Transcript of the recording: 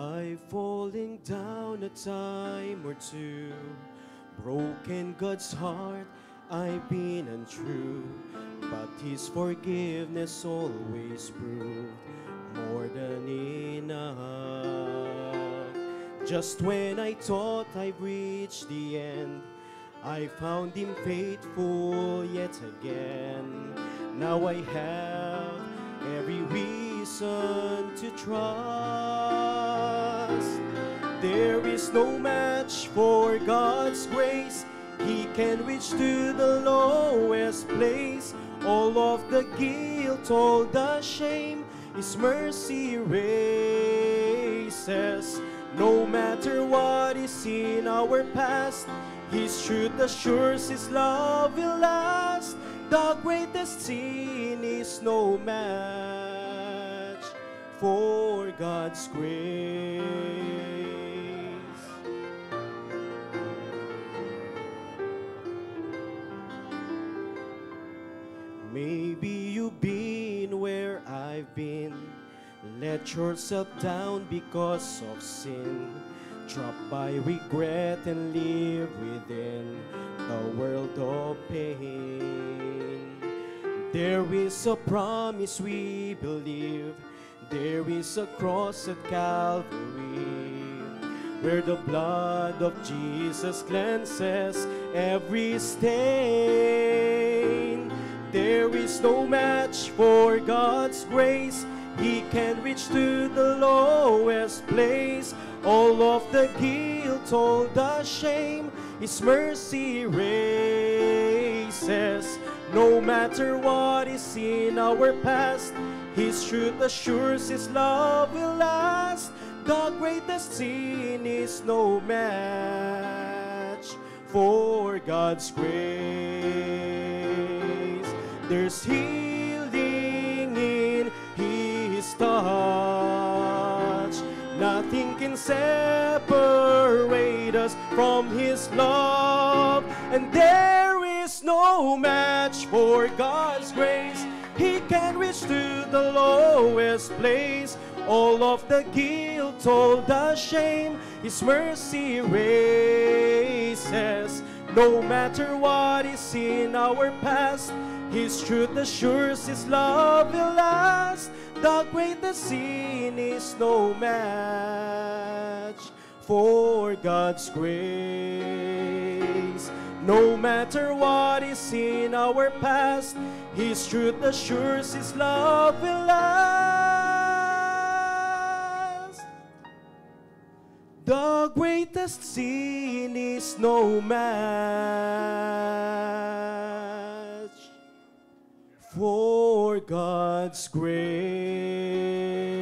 I've fallen down a time or two, broken God's heart, I've been untrue, but His forgiveness always proved more than enough. Just when I thought I've reached the end, I found Him faithful yet again. Now I have every reason to trust. There is no match for God's grace. He can reach to the lowest place. All of the guilt, all the shame, His mercy erases. No matter what is in our past, His truth assures His love will last. The greatest sin is no match for God's grace. Maybe you've been where I've been, let yourself down because of sin, trapped by regret and live within the world of pain. There is a promise we believe, there is a cross at Calvary, where the blood of Jesus cleanses every stain. There is no match for God's grace. He can reach to the lowest place. All of the guilt, all the shame, His mercy erases. No matter what is in our past, His truth assures His love will last. The greatest sin is no match for God's grace. There's healing in His touch. Nothing can separate us from His love. And there is no match for God's grace. He can reach to the lowest place. All of the guilt, all the shame, His mercy erases. No matter what is in our past, His truth assures His love will last. The greatest sin is no match for God's grace. No matter what is in our past, His truth assures His love will last. The greatest sin is no match for God's grace.